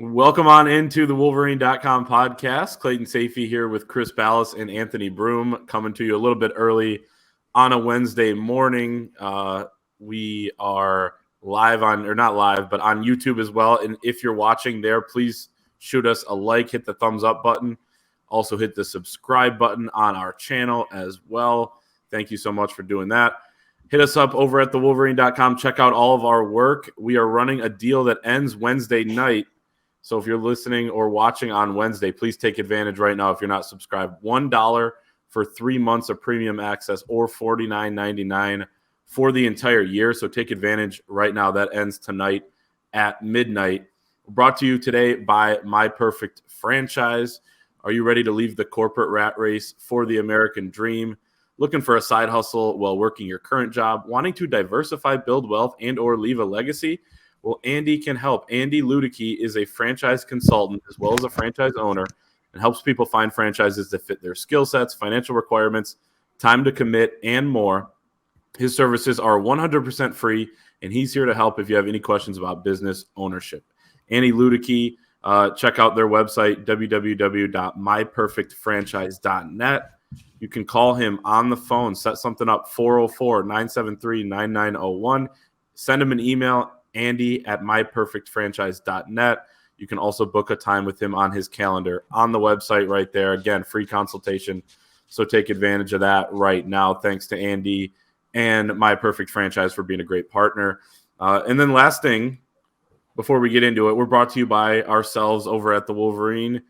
Welcome on into the Wolverine.com podcast. Clayton Safey here with Chris Ballas and Anthony Broom, coming to you a little bit early on a Wednesday morning. We are live on, or not live, but on YouTube as well. And if you're watching there, please shoot us a like, hit the thumbs up button. Also hit the subscribe button on our channel as well. Thank you so much for doing that. Hit us up over at thewolverine.com. Check out all of our work. We are running a deal that ends Wednesday night. So if you're listening or watching on Wednesday, please take advantage right now if you're not subscribed. $1 for 3 months of premium access or $49.99 for the entire year. So take advantage right now. That ends tonight at midnight. Brought to you today by My Perfect Franchise. Are you ready to leave the corporate rat race for the American dream? Looking for a side hustle while working your current job? Wanting to diversify, build wealth, and or leave a legacy? Well, Andy can help. Andy Luedecke is a franchise consultant as well as a franchise owner and helps people find franchises that fit their skill sets, financial requirements, time to commit, and more. His services are 100% free, and he's here to help if you have any questions about business ownership. Andy Luedecke, check out their website, www.myperfectfranchise.net. You can call him on the phone, set something up, 404-973-9901. Send him an email, andy@myperfectfranchise.net. You can also book a time with him on his calendar on the website right there. Again, free consultation. So take advantage of that right now. Thanks to Andy and My Perfect Franchise for being a great partner. And then last thing, before we get into it, we're brought to you by ourselves over at the Wolverine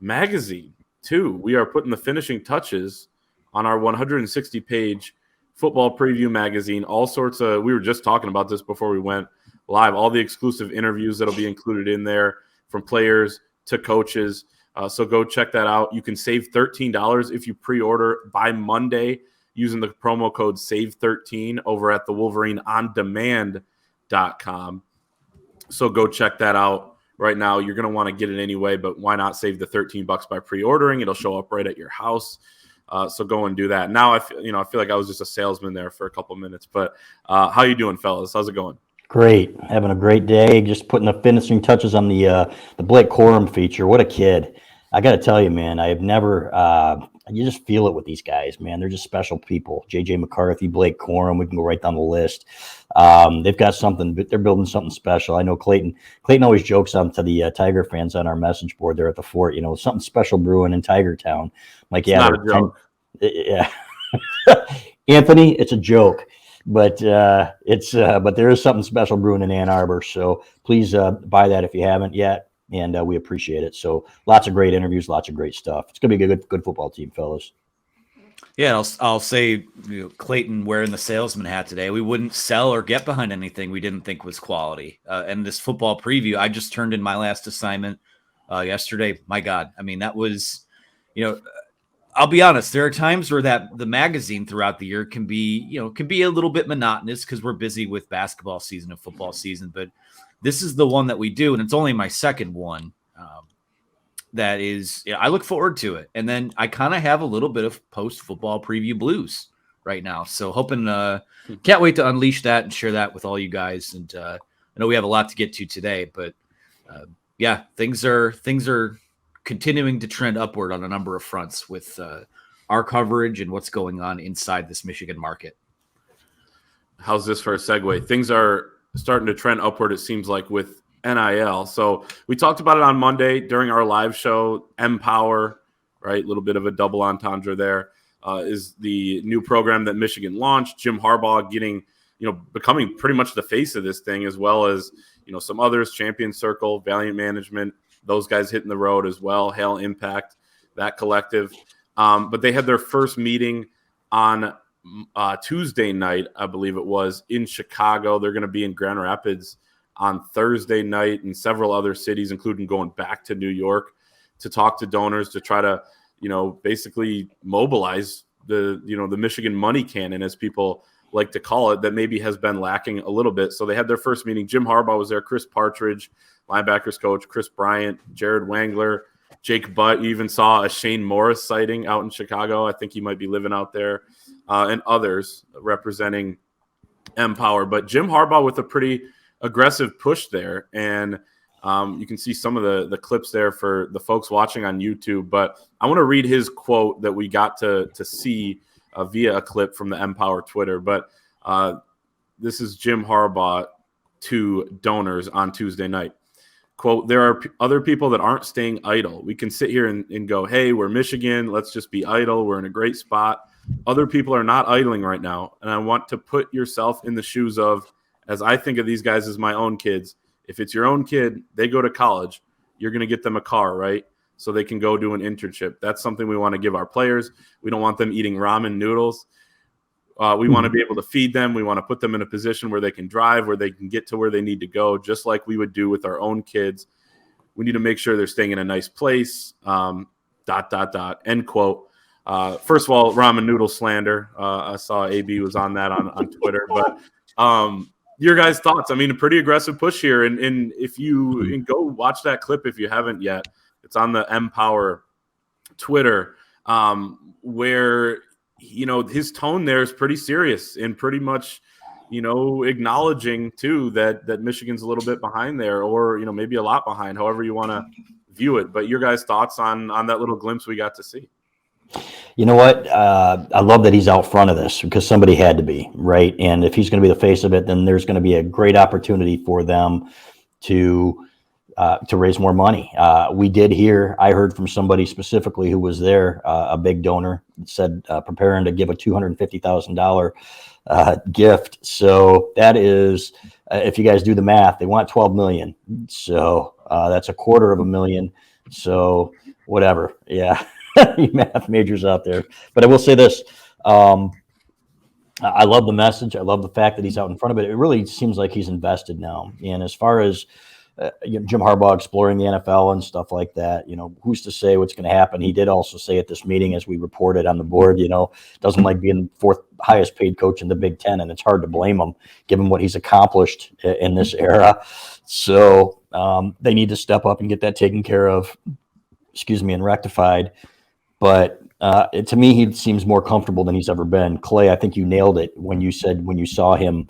magazine, too. We are putting the finishing touches on our 160-page football preview magazine. All sorts of – we were just talking about this before we went live, all the exclusive interviews that'll be included in there from players to coaches. So go check that out. You can save $13 if you pre-order by Monday using the promo code SAVE13 over at the WolverineOnDemand.com. So go check that out right now. You're going to want to get it anyway, but why not save the $13 by pre-ordering? It'll show up right at your house. So go and do that. Now I feel like I was just a salesman there for a couple minutes, but how you doing, fellas? How's it going? Great. Having a great day. Just putting the finishing touches on the Blake Corum feature. What a kid. I got to tell you, man, I have never you just feel it with these guys, man. They're just special people. J.J. McCarthy, Blake Corum, we can go right down the list. They've got something, they're building something special. I know Clayton always jokes on to the Tiger fans on our message board there at the fort, something special brewing in Tiger Town. Like, yeah, it's not a joke. Yeah. Anthony, it's a joke. But but there is something special brewing in Ann Arbor. So please buy that if you haven't yet, and we appreciate it. So lots of great interviews, lots of great stuff. It's going to be a good football team, fellas. Yeah, I'll say, Clayton wearing the salesman hat today. We wouldn't sell or get behind anything we didn't think was quality. And this football preview, I just turned in my last assignment yesterday. My God, I mean, that was, I'll be honest. There are times where the magazine throughout the year can be a little bit monotonous because we're busy with basketball season and football season. But this is the one that we do, and it's only my second one. That is, I look forward to it, and then I kind of have a little bit of post-football preview blues right now. So hoping, can't wait to unleash that and share that with all you guys. And I know we have a lot to get to today, but yeah, things are continuing to trend upward on a number of fronts with our coverage and what's going on inside this Michigan market. How's this for a segue? Things are starting to trend upward, it seems like, with NIL. So we talked about it on Monday during our live show. Empower, right? A little bit of a double entendre there, is the new program that Michigan launched. Jim Harbaugh becoming pretty much the face of this thing, as well as, some others, Champion Circle, Valiant Management, those guys hitting the road as well. Hail Impact, that collective. But they had their first meeting on Tuesday night, I believe it was, in Chicago. They're going to be in Grand Rapids on Thursday night, and several other cities, including going back to New York to talk to donors to try to, basically mobilize the Michigan money cannon, as people like to call it, that maybe has been lacking a little bit. So they had their first meeting. Jim Harbaugh was there, Chris Partridge, linebackers coach, Chris Bryant, Jared Wangler, Jake Butt. You even saw a Shane Morris sighting out in Chicago. I think he might be living out there, and others representing Empower. But Jim Harbaugh with a pretty aggressive push there, and You can see some of the clips there for the folks watching on YouTube. But I want to read his quote that we got to see via a clip from the Empower Twitter. But this is Jim Harbaugh to donors on Tuesday night. Quote, there are other people that aren't staying idle. We can sit here and go, hey, we're Michigan. Let's just be idle. We're in a great spot. Other people are not idling right now. And I want to put yourself in the shoes of, as I think of these guys as my own kids. If it's your own kid, they go to college, you're going to get them a car, right? So they can go do an internship. That's something we want to give our players. We don't want them eating ramen noodles. We want to be able to feed them. We want to put them in a position where they can drive, where they can get to where they need to go, just like we would do with our own kids. We need to make sure they're staying in a nice place, ... End quote. First of all, ramen noodle slander. I saw AB was on that on Twitter. But your guys' thoughts? I mean, a pretty aggressive push here. And if you go watch that clip if you haven't yet, it's on the Empower Twitter where – his tone there is pretty serious and pretty much, acknowledging too that Michigan's a little bit behind there, or maybe a lot behind, however you want to view it. But your guys' thoughts on that little glimpse we got to see? You know what? I love that he's out front of this because somebody had to be, right? And if he's going to be the face of it, then there's going to be a great opportunity for them to raise more money. I heard from somebody specifically who was there, a big donor, said preparing to give a $250,000 gift. So that is, if you guys do the math, they want 12 million. So that's $250,000. So whatever. Yeah. You math majors out there. But I will say this. I love the message. I love the fact that he's out in front of it. It really seems like he's invested now. And as far as Jim Harbaugh exploring the NFL and stuff like that, who's to say what's going to happen? He did also say at this meeting, as we reported on the board, doesn't like being fourth highest paid coach in the Big Ten, and it's hard to blame him given what he's accomplished in this era. So they need to step up and get that taken care of, and rectified. But to me, he seems more comfortable than he's ever been. Clay, I think you nailed it when you said when you saw him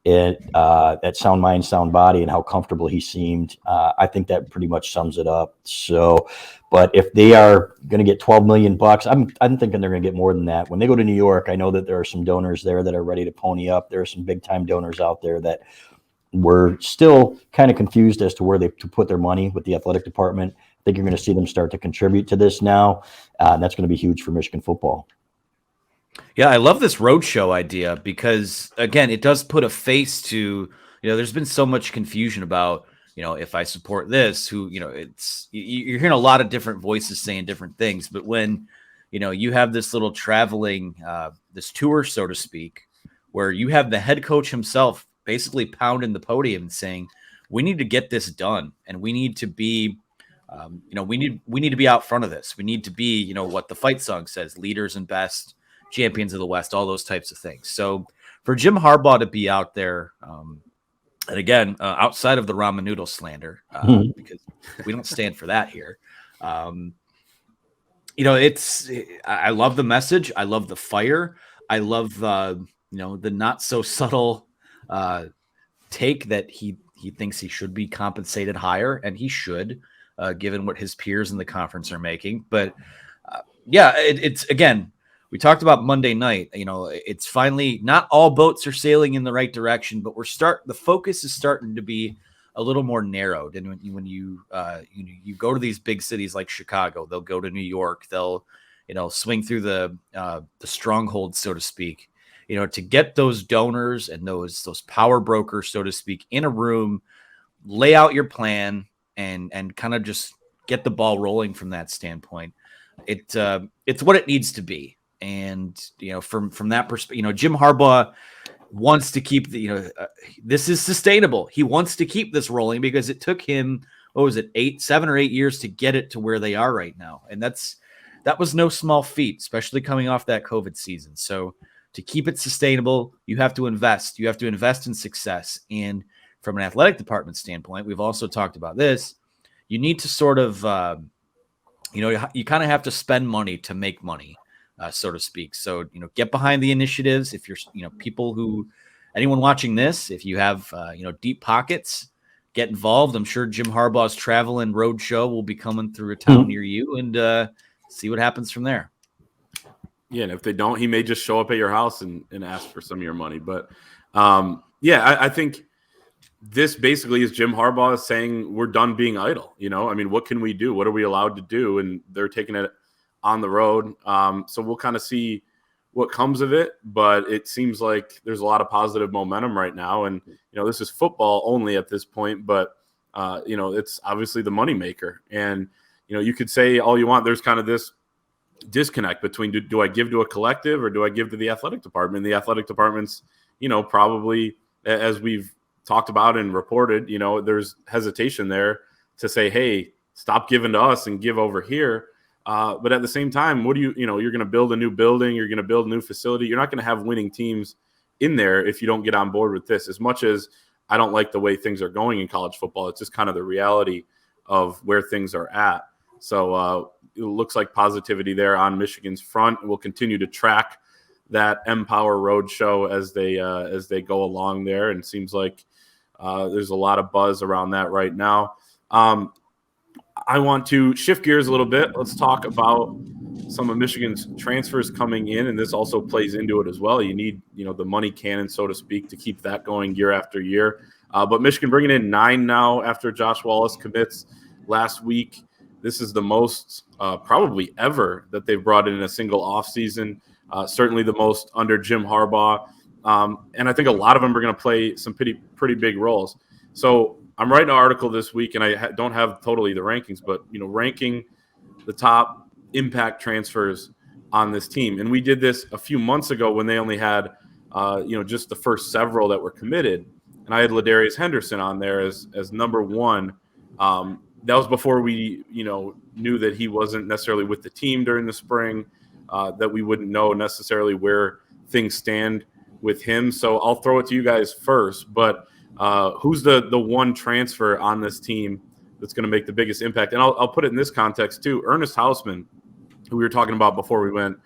at Sound Mind, Sound Body, and how comfortable he seemed. I think that pretty much sums it up. So, but if they are going to get $12 million, I'm thinking they're going to get more than that. When they go to New York, I know that there are some donors there that are ready to pony up. There are some big time donors out there that were still kind of confused as to where to put their money with the athletic department. I think you're going to see them start to contribute to this now. And that's going to be huge for Michigan football. Yeah, I love this roadshow idea because, again, it does put a face to, there's been so much confusion about, if I support this, who, you're hearing a lot of different voices saying different things. But when, you have this little traveling, this tour, so to speak, where you have the head coach himself basically pounding the podium and saying, we need to get this done. And we need to be, we need to be out front of this. We need to be, what the fight song says, leaders and best, champions of the West, all those types of things. So for Jim Harbaugh to be out there, and again, outside of the ramen noodle slander, because we don't stand for that here. I love the message. I love the fire. I love, the not so subtle take that he thinks he should be compensated higher, and he should, given what his peers in the conference are making. But it's again, we talked about Monday night. It's finally not all boats are sailing in the right direction, but the focus is starting to be a little more narrowed. And when you go to these big cities like Chicago, they'll go to New York, they'll swing through the strongholds, so to speak. To get those donors and those power brokers, so to speak, in a room, lay out your plan and kind of just get the ball rolling from that standpoint. It's what it needs to be. And, from that perspective, Jim Harbaugh wants to keep this is sustainable. He wants to keep this rolling because it took him, 7 or 8 years to get it to where they are right now. And that was no small feat, especially coming off that COVID season. So to keep it sustainable, you have to invest. You have to invest in success. And from an athletic department standpoint, we've also talked about this. You need to sort of, you kind of have to spend money to make money. So to speak. So, get behind the initiatives. If you're, anyone watching this, if you have, deep pockets, get involved. I'm sure Jim Harbaugh's traveling road show will be coming through a town near you, and see what happens from there. Yeah, and if they don't, he may just show up at your house and ask for some of your money. But I think this basically is Jim Harbaugh saying we're done being idle. I mean, what can we do? What are we allowed to do? And they're taking it on the road. So we'll kind of see what comes of it. But it seems like there's a lot of positive momentum right now. And, this is football only at this point. But, it's obviously the moneymaker. And, you could say all you want. There's kind of this disconnect between do I give to a collective or do I give to the athletic department? The athletic department's, probably, as we've talked about and reported, there's hesitation there to say, hey, stop giving to us and give over here. But at the same time, what do you're going to build a new building, you're going to build a new facility. You're not going to have winning teams in there if you don't get on board with this. As much as I don't like the way things are going in college football, it's just kind of the reality of where things are at. So it looks like positivity there on Michigan's front. We'll continue to track that Empower Roadshow as they go along there, and it seems like there's a lot of buzz around that right now. I want to shift gears a little bit. Let's talk about some of Michigan's transfers coming in, and this also plays into it as well. You need, the money cannon, so to speak, to keep that going year after year. But Michigan bringing in 9 now after Josh Wallace commits last week. This is the most probably ever that they've brought in a single offseason. Certainly the most under Jim Harbaugh. And I think a lot of them are going to play some pretty big roles. So I'm writing an article this week, and I don't have totally the rankings, but, ranking the top impact transfers on this team. And we did this a few months ago when they only had, just the first several that were committed. And I had Ladarius Henderson on there as number 1. That was before we, knew that he wasn't necessarily with the team during the spring, that we wouldn't know necessarily where things stand with him. So I'll throw it to you guys first. But who's the one transfer on this team that's going to make the biggest impact? And I'll put it in this context too. Ernest Hausman, who we were talking about before we went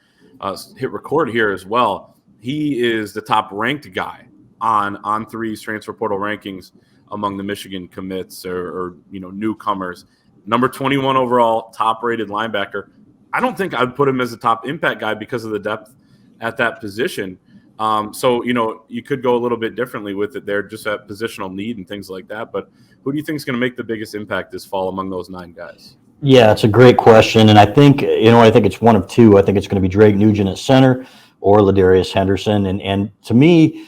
hit record here as well. He is the top ranked guy on On3's transfer portal rankings among the Michigan commits or newcomers. Number 21 overall, top-rated linebacker. I don't think I'd put him as a top impact guy because of the depth at that position. So, you could go a little bit differently with it there, just at positional need and things like that. But who do you think is going to make the biggest impact this fall among those 9 guys? Yeah, it's a great question. And I think, I think it's one of two. I think it's going to be Drake Nugent at center or Ladarius Henderson. And to me,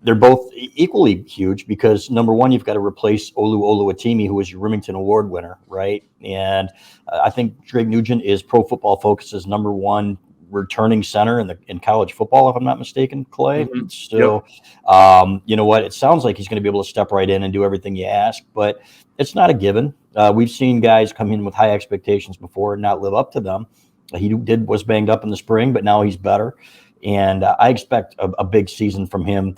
they're both equally huge because, number one, you've got to replace Olu Oluwatimi, who was your Remington Award winner, right? And I think Drake Nugent is Pro Football Focus's number 1 returning center in college football, if I'm not mistaken, Clay. Mm-hmm. Still, yep. You know what? It sounds like he's going to be able to step right in and do everything you ask, but it's not a given. We've seen guys come in with high expectations before and not live up to them. He was banged up in the spring, but now he's better. And I expect a big season from him.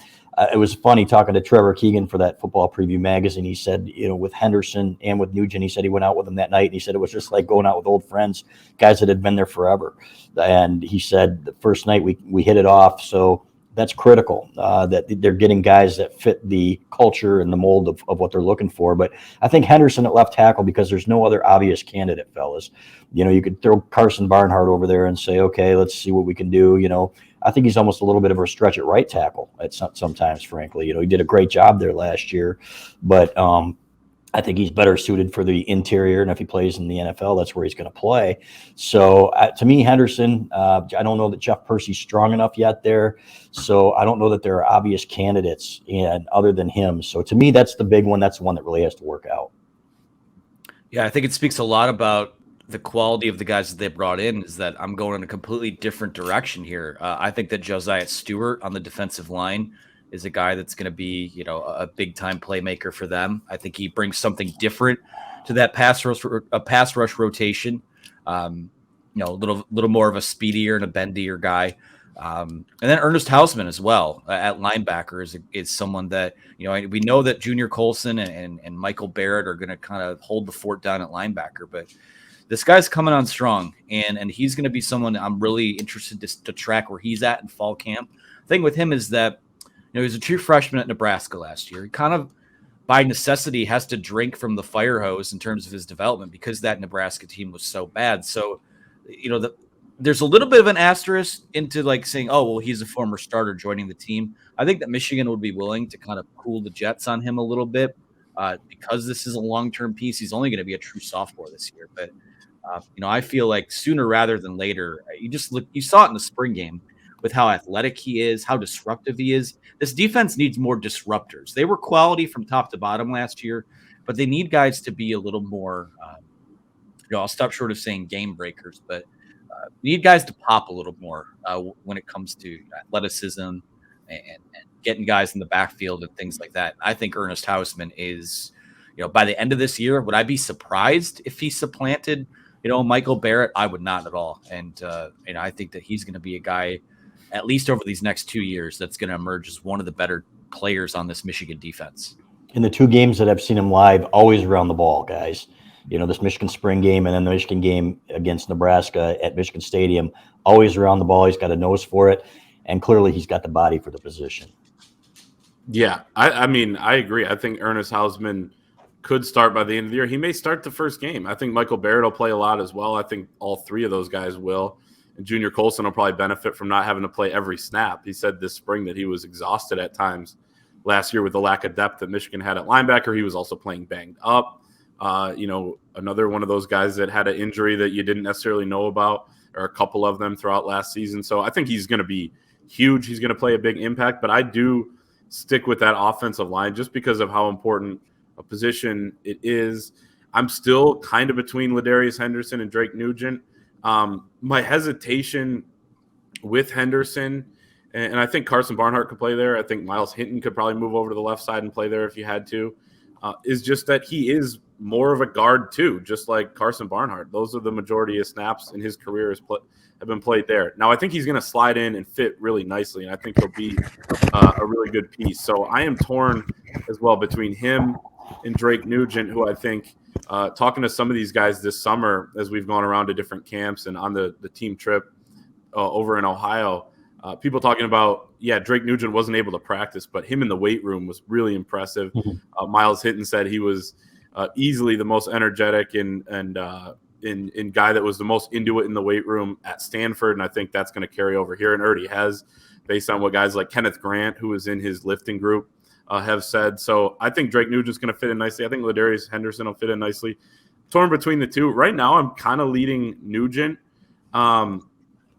It was funny talking to Trevor Keegan for that Football Preview magazine. He said, with Henderson and with Nugent, he said he went out with them that night. And he said it was just like going out with old friends, guys that had been there forever. And he said the first night we hit it off. So that's critical, that they're getting guys that fit the culture and the mold of what they're looking for. But I think Henderson at left tackle, because there's no other obvious candidate, fellas. You could throw Carson Barnhart over there and say, okay, let's see what we can do. I think he's almost a little bit of a stretch at right tackle sometimes, frankly. He did a great job there last year, but I think he's better suited for the interior. And if he plays in the NFL, that's where he's going to play. So to me, Henderson, I don't know that Jeff Percy's strong enough yet there. So I don't know that there are obvious candidates other than him. So to me, that's the big one. That's the one that really has to work out. Yeah, I think it speaks a lot about the quality of the guys that they brought in, is that I'm going in a completely different direction here. I think that Josiah Stewart on the defensive line is a guy that's going to be, a big time playmaker for them. I think he brings something different to that pass rush rotation. A little more of a speedier and a bendier guy. And then Ernest Hausman as well at linebacker is someone that, we know that Junior Colson and Michael Barrett are going to kind of hold the fort down at linebacker, but this guy's coming on strong, and he's going to be someone I'm really interested to track where he's at in fall camp. The thing with him is that, he was a true freshman at Nebraska last year. He kind of by necessity has to drink from the fire hose in terms of his development because that Nebraska team was so bad. So, there's a little bit of an asterisk into like saying, oh, well, he's a former starter joining the team. I think that Michigan would be willing to kind of cool the jets on him a little bit because this is a long-term piece. He's only going to be a true sophomore this year. But, I feel like sooner rather than later, you saw it in the spring game with how athletic he is, how disruptive he is. This defense needs more disruptors. They were quality from top to bottom last year, but they need guys to be a little more, I'll stop short of saying game breakers, but you need guys to pop a little more when it comes to athleticism and getting guys in the backfield and things like that. I think Ernest Hausman is, by the end of this year, would I be surprised if he supplanted, Michael Barrett? I would not at all. And, I think that he's going to be a guy, at least over these next 2 years, that's going to emerge as one of the better players on this Michigan defense. In the 2 games that I've seen him live, always around the ball, guys. This Michigan spring game and then the Michigan game against Nebraska at Michigan Stadium, always around the ball. He's got a nose for it, and clearly he's got the body for the position. Yeah, I mean, I agree. I think Ernest Hausman could start by the end of the year. He may start the first game. I think Michael Barrett will play a lot as well. I think all 3 of those guys will. And Junior Colson will probably benefit from not having to play every snap. He said this spring that he was exhausted at times last year with the lack of depth that Michigan had at linebacker. He was also playing banged up. Another one of those guys that had an injury that you didn't necessarily know about, or a couple of them throughout last season. So I think he's going to be huge. He's going to play a big impact, but I do stick with that offensive line just because of how important a position it is. I'm still kind of between Ladarius Henderson and Drake Nugent. My hesitation with Henderson, and I think Carson Barnhart could play there. I think Miles Hinton could probably move over to the left side and play there if you had to. Is just that he is more of a guard too, just like Carson Barnhart. Those are the majority of snaps in his career have been played there. Now, I think he's going to slide in and fit really nicely, and I think he'll be a really good piece. So I am torn as well between him and Drake Nugent, who I think, talking to some of these guys this summer as we've gone around to different camps and on the team trip over in Ohio, people talking about, Drake Nugent wasn't able to practice, but him in the weight room was really impressive. Mm-hmm. Miles Hinton said he was easily the most energetic and guy that was the most into it in the weight room at Stanford, and I think that's going to carry over here, and already has, based on what guys like Kenneth Grant, who was in his lifting group, have said. So I think Drake Nugent's going to fit in nicely. I think Ladarius Henderson will fit in nicely. Torn between the 2. Right now, I'm kind of leading Nugent.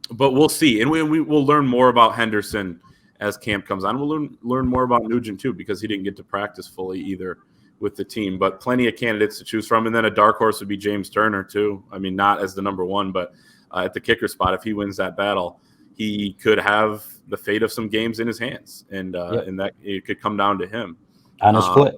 But we'll see, and we'll learn more about Henderson as camp comes on. We'll learn more about Nugent too, because he didn't get to practice fully either with the team. But plenty of candidates to choose from, and then a dark horse would be James Turner too. I mean, not as the number 1, but at the kicker spot, if he wins that battle, he could have the fate of some games in his hands, and that it could come down to him on his foot.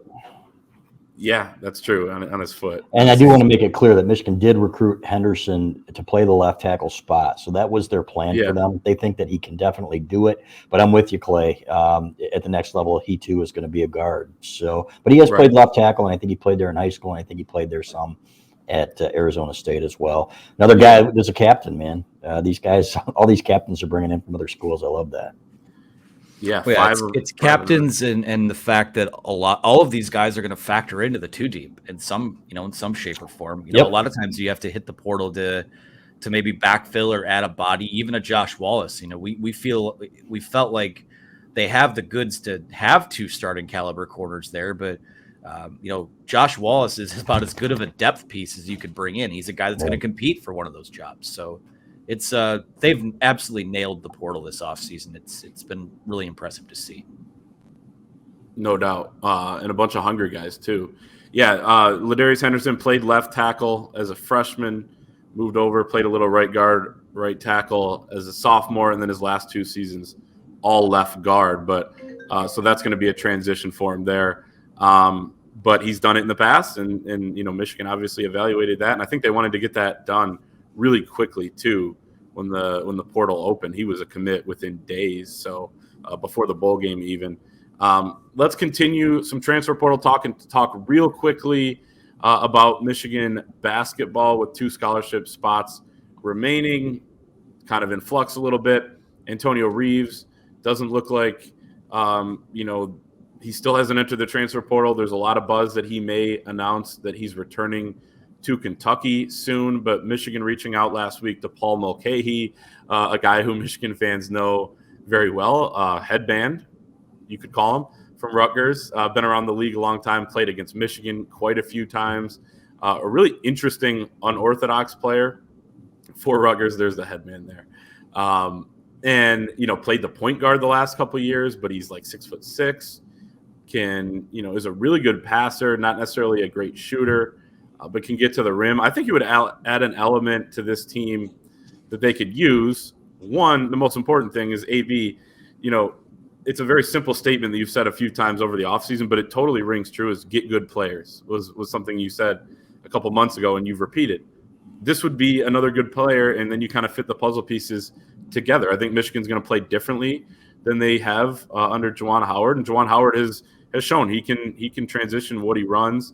Yeah, that's true, on his foot. And I do want to make it clear that Michigan did recruit Henderson to play the left tackle spot. So that was their plan for them. They think that he can definitely do it. But I'm with you, Clay. At the next level, he too is going to be a guard. So, but he has played left tackle, and I think he played there in high school, and I think he played there some at Arizona State as well. Another guy that's a captain, man. These guys, all these captains are bringing in from other schools. I love that. Yeah, it's captains and the fact that all of these guys are going to factor into the 2 deep in some shape or form. A lot of times you have to hit the portal to maybe backfill or add a body, even a Josh Wallace. We felt like they have the goods to have 2 starting caliber corners there, but Josh Wallace is about as good of a depth piece as you could bring in. He's a guy that's going to compete for one of those jobs. So it's they've absolutely nailed the portal this offseason. It's been really impressive to see. No doubt. And a bunch of hungry guys too. Yeah, Ladarius Henderson played left tackle as a freshman, moved over, played a little right guard, right tackle as a sophomore, and then his last 2 seasons all left guard. But so that's going to be a transition for him there. But he's done it in the past, and Michigan obviously evaluated that, and I think they wanted to get that done really quickly too. When the portal opened, he was a commit within days. So before the bowl game even. Let's continue some transfer portal talk and talk real quickly about Michigan basketball with 2 scholarship spots remaining, kind of in flux a little bit. Antonio Reeves doesn't look like He still hasn't entered the transfer portal. There's a lot of buzz that he may announce that he's returning to Kentucky soon, but Michigan reaching out last week to Paul Mulcahy, a guy who Michigan fans know very well, headband, you could call him, from Rutgers, been around the league a long time, played against Michigan quite a few times, a really interesting unorthodox player for Rutgers. There's the headman there. And, played the point guard the last couple of years, but he's like 6'6", is a really good passer, not necessarily a great shooter, but can get to the rim. I think he would add an element to this team that they could use. One, the most important thing is AB, it's a very simple statement that you've said a few times over the offseason, but it totally rings true, is get good players was something you said a couple months ago and you've repeated. This would be another good player, and then you kind of fit the puzzle pieces together. I think Michigan's going to play differently than they have under Juwan Howard, and Juwan Howard has shown he can transition what he runs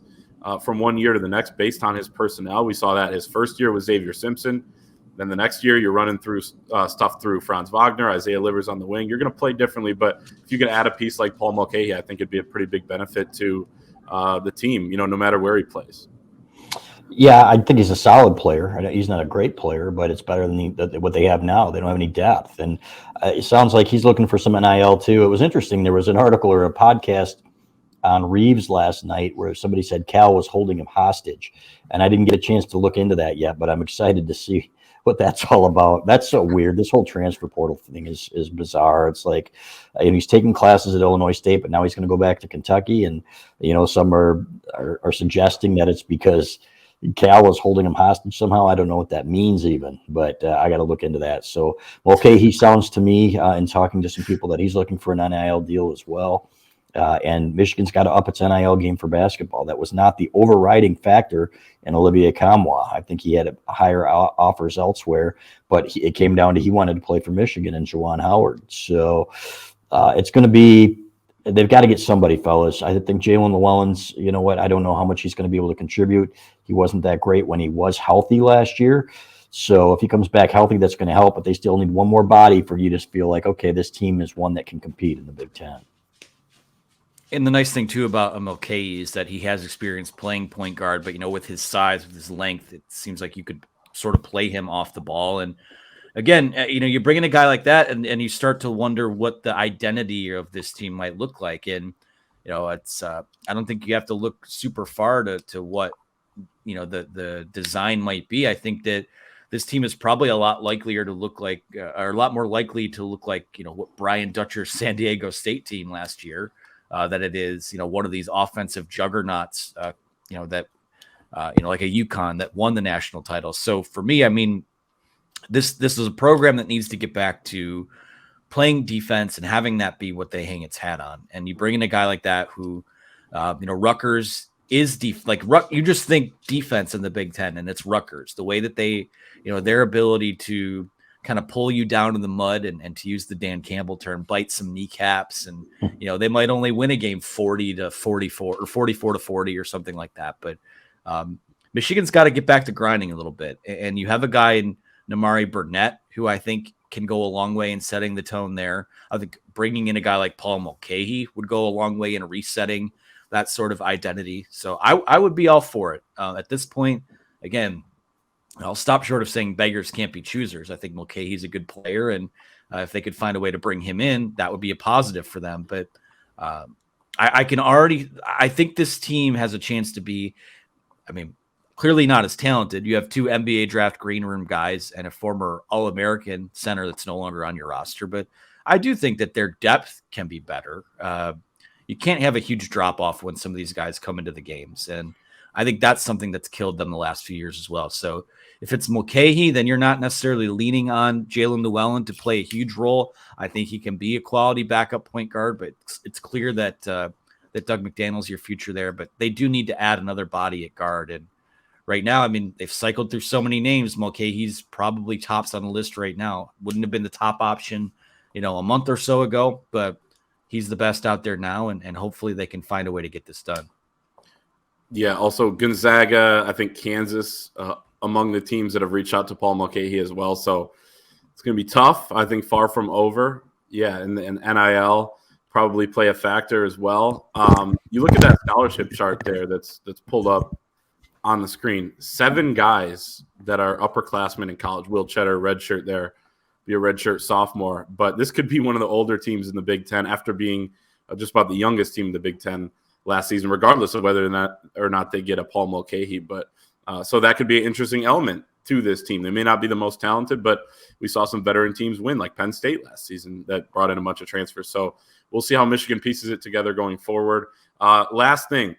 from one year to the next based on his personnel. We saw that his first year with Xavier Simpson. Then the next year, you're running through stuff through Franz Wagner, Isaiah Livers on the wing. You're going to play differently, but if you could add a piece like Paul Mulcahy, I think it'd be a pretty big benefit to the team, no matter where he plays. Yeah, I think he's a solid player. He's not a great player, but it's better than what they have now. They don't have any depth. And it sounds like he's looking for some NIL too. It was interesting. There was an article or a podcast on Reeves last night where somebody said Cal was holding him hostage. And I didn't get a chance to look into that yet, but I'm excited to see what that's all about. That's so weird. This whole transfer portal thing is bizarre. It's like, he's taking classes at Illinois State, but now he's going to go back to Kentucky. And, some are suggesting that it's because Cal was holding him hostage somehow. I don't know what that means even, but I got to look into that. So, okay, he sounds to me in talking to some people that he's looking for an NIL deal as well. And Michigan's got to up its NIL game for basketball. That was not the overriding factor in Olivier Kamwa. I think he had higher offers elsewhere, but it came down to he wanted to play for Michigan and Juwan Howard. So it's going to be – they've got to get somebody, fellas. I think Jalen Llewellyn's, you know what, I don't know how much he's going to be able to contribute. He wasn't that great when he was healthy last year. So if he comes back healthy, that's going to help, but they still need one more body for you to feel like, okay, this team is one that can compete in the Big Ten. And the nice thing, too, about Mulcahy is that he has experience playing point guard, but, with his size, with his length, it seems like you could sort of play him off the ball. And, again, you bring in a guy like that, and you start to wonder what the identity of this team might look like. And, it's I don't think you have to look super far to what, the design might be. I think that this team is probably a lot likelier to look like, or a lot more likely to look like, what Brian Dutcher's San Diego State team last year. That it is, one of these offensive juggernauts, that, like a UConn that won the national title. So for me, I mean, this is a program that needs to get back to playing defense and having that be what they hang its hat on. And you bring in a guy like that who, Rutgers is you just think defense in the Big Ten, and it's Rutgers. The way that they, their ability to kind of pull you down in the mud and to use the Dan Campbell term, bite some kneecaps. And, they might only win a game 40-44 or 44-40 or something like that. But Michigan's got to get back to grinding a little bit. And you have a guy in Namari Burnett, who I think can go a long way in setting the tone there. I think bringing in a guy like Paul Mulcahy would go a long way in resetting that sort of identity. So I would be all for it. At this point, again, I'll stop short of saying beggars can't be choosers. I think Mulcahy's a good player, and if they could find a way to bring him in, that would be a positive for them. But I think this team has a chance to be, clearly not as talented. You have two NBA draft green room guys and a former All-American center that's no longer on your roster. But I do think that their depth can be better. You can't have a huge drop-off when some of these guys come into the games. And I think that's something that's killed them the last few years as well. So if it's Mulcahy, then you're not necessarily leaning on Jalen Llewellyn to play a huge role. I think he can be a quality backup point guard, but it's clear that that Doug McDaniel's your future there. But they do need to add another body at guard. And right now, they've cycled through so many names. Mulcahy's probably tops on the list right now. Wouldn't have been the top option, a month or so ago, but he's the best out there now, and hopefully they can find a way to get this done. Yeah, also Gonzaga, I think Kansas, among the teams that have reached out to Paul Mulcahy as well. So it's going to be tough. I think far from over. Yeah, and NIL probably play a factor as well. You look at that scholarship chart there that's pulled up on the screen. 7 guys that are upperclassmen in college. Will Cheddar, redshirt there, be a redshirt sophomore. But this could be one of the older teams in the Big Ten after being just about the youngest team in the Big Ten last season, regardless of whether or not they get a Paul Mulcahy. But so that could be an interesting element to this team. They may not be the most talented, but we saw some veteran teams win, like Penn State last season, that brought in a bunch of transfers. So we'll see how Michigan pieces it together going forward. Last thing,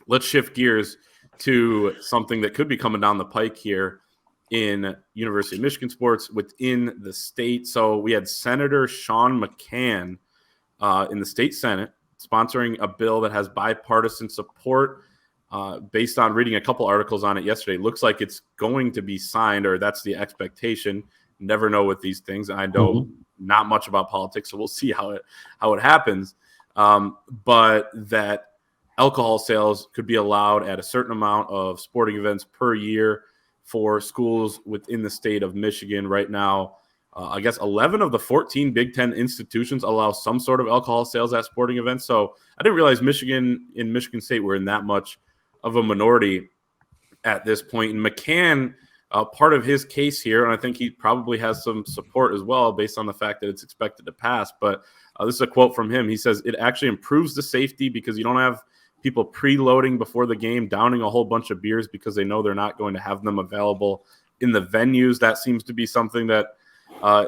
let's shift gears to something that could be coming down the pike here in University of Michigan sports within the state. So we had Senator Sean McCann in the state Senate sponsoring a bill that has bipartisan support. Based on reading a couple articles on it yesterday, it looks like it's going to be signed, or that's the expectation. Never know with these things. I know not much about politics, so we'll see how it happens. But that alcohol sales could be allowed at a certain amount of sporting events per year for schools within the state of Michigan. Right now, I guess 11 of the 14 Big Ten institutions allow some sort of alcohol sales at sporting events. So I didn't realize Michigan State were in that much of a minority at this point. And McCann, part of his case here, and I think he probably has some support as well based on the fact that it's expected to pass, but this is a quote from him. He says, "It actually improves the safety because you don't have people preloading before the game, downing a whole bunch of beers because they know they're not going to have them available in the venues." That seems to be something that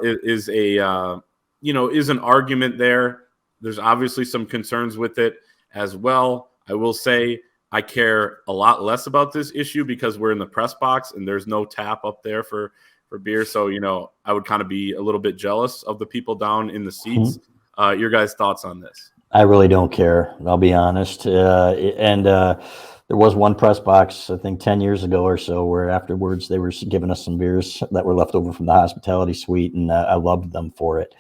is an argument there. There's obviously some concerns with it as well. I will say I care a lot less about this issue because we're in the press box and there's no tap up there for beer. So, I would kind of be a little bit jealous of the people down in the seats. Your guys' thoughts on this? I really don't care. I'll be honest. There was one press box, I think 10 years ago or so, where afterwards they were giving us some beers that were left over from the hospitality suite, and I loved them for it.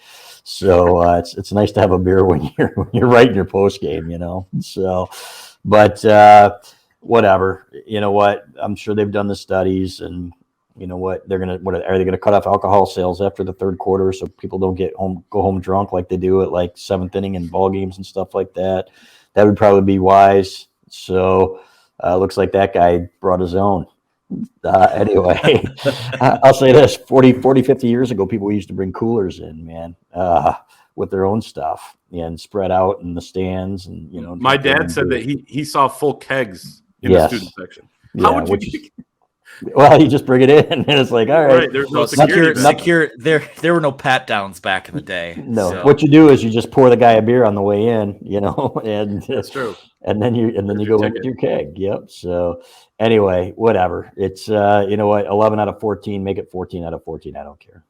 So it's nice to have a beer when you're writing your post game, So, but whatever. You know what? I'm sure they've done the studies, and you know what? Are they gonna cut off alcohol sales after the third quarter so people don't go home drunk like they do at like seventh inning in ball games and stuff like that? That would probably be wise. So. Looks like that guy brought his own. Anyway, I'll say this, 50 years ago, people used to bring coolers in, man, with their own stuff and spread out in the stands. And, my dad said that he saw full kegs in the student section. How would you Well, you just bring it in, and it's like, all right. There's no security. There were no pat downs back in the day. No, so. What you do is you just pour the guy a beer on the way in, and that's true. And then you go in with your keg. Yep. So anyway, whatever. It's you know what, 11 out of 14, make it 14 out of 14. I don't care.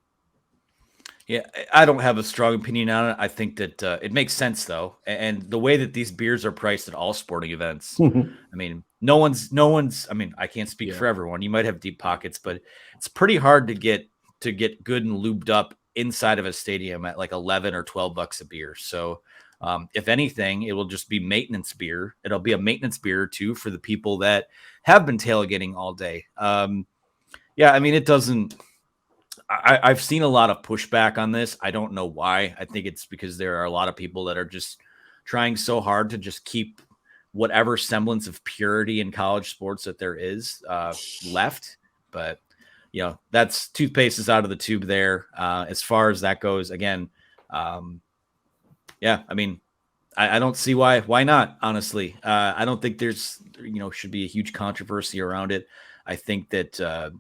Yeah, I don't have a strong opinion on it. I think that it makes sense though, and the way that these beers are priced at all sporting events. I mean, no one's. I mean, I can't speak for everyone. You might have deep pockets, but it's pretty hard to get good and lubed up inside of a stadium at like $11 or $12 a beer. So, if anything, it will just be maintenance beer. It'll be a maintenance beer too for the people that have been tailgating all day. Yeah, I mean, it doesn't. I've seen a lot of pushback on this. I don't know why. I think it's because there are a lot of people that are just trying so hard to just keep whatever semblance of purity in college sports that there is left. But, that's toothpaste is out of the tube there. As far as that goes, again, yeah, I mean, I don't see why not, honestly. I don't think there's, should be a huge controversy around it. I think that,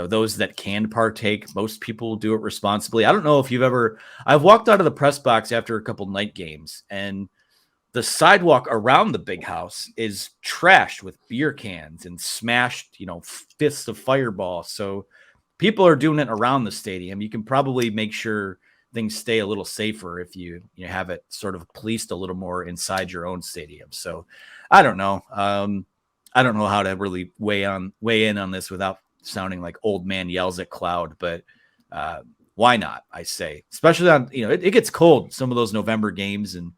those that can partake, most people will do it responsibly. I don't know if I've walked out of the press box after a couple night games, and the sidewalk around the big house is trashed with beer cans and smashed, fists of Fireball. So people are doing it around the stadium. You can probably make sure things stay a little safer if you have it sort of policed a little more inside your own stadium. So I don't know. I don't know how to really weigh in on this without sounding like old man yells at cloud, but why not? I say, especially on, it gets cold, some of those November games, and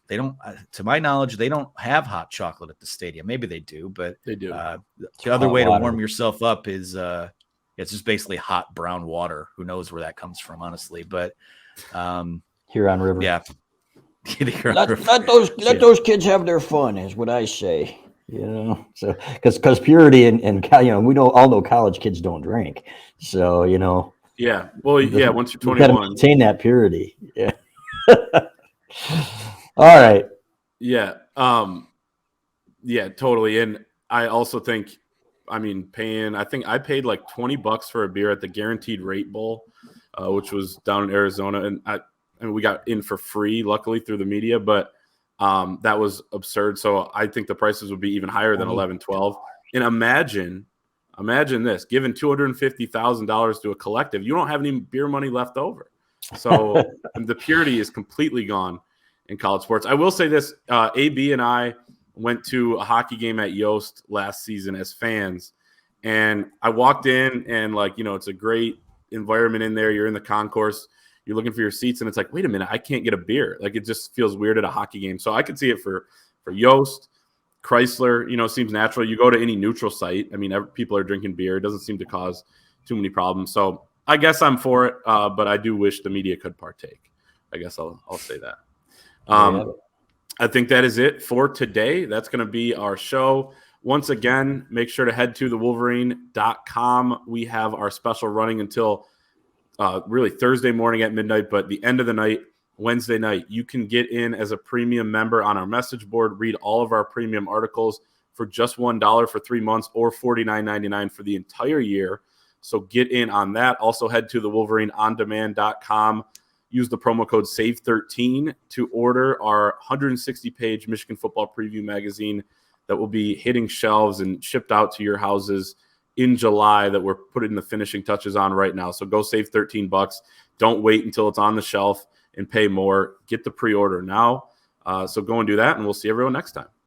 they don't, to my knowledge, they don't have hot chocolate at the stadium. Maybe they do, but they do. The other way to warm yourself up is it's just basically hot brown water. Who knows where that comes from, honestly, but Huron River. Yeah. Let those kids have their fun, is what I say. So because purity and we all know college kids don't drink, so Yeah. Well, yeah. Once you're you got to 21, maintain that purity. Yeah. All right. Yeah. Yeah, totally. And I also think, I think I paid like $20 for a beer at the Guaranteed Rate Bowl, which was down in Arizona. And we got in for free, luckily, through the media, but that was absurd. So I think the prices would be even higher than 11, 12. And imagine this, giving $250,000 to a collective, you don't have any beer money left over. So the purity is completely gone in college sports. I will say this, AB and I went to a hockey game at Yost last season as fans, and I walked in and it's a great environment in there. You're in the concourse, you're looking for your seats, and it's like, wait a minute, I can't get a beer. Like, it just feels weird at a hockey game. So I could see it for Yost, Chrysler, seems natural. You go to any neutral site, people are drinking beer. It doesn't seem to cause too many problems. So I guess I'm for it, but I do wish the media could partake. I guess I'll say that. I think that is it for today. That's going to be our show. Once again, make sure to head to thewolverine.com. We have our special running until really Thursday morning at midnight, but the end of the night, Wednesday night, you can get in as a premium member on our message board, read all of our premium articles for just $1 for 3 months or $49.99 for the entire year. So get in on that. Also head to thewolverineondemand.com. Use the promo code SAVE13 to order our 160-page Michigan football preview magazine that will be hitting shelves and shipped out to your houses in July, that we're putting the finishing touches on right now. So go save $13. Don't wait until it's on the shelf and pay more. Get the pre-order now. So go and do that, and we'll see everyone next time.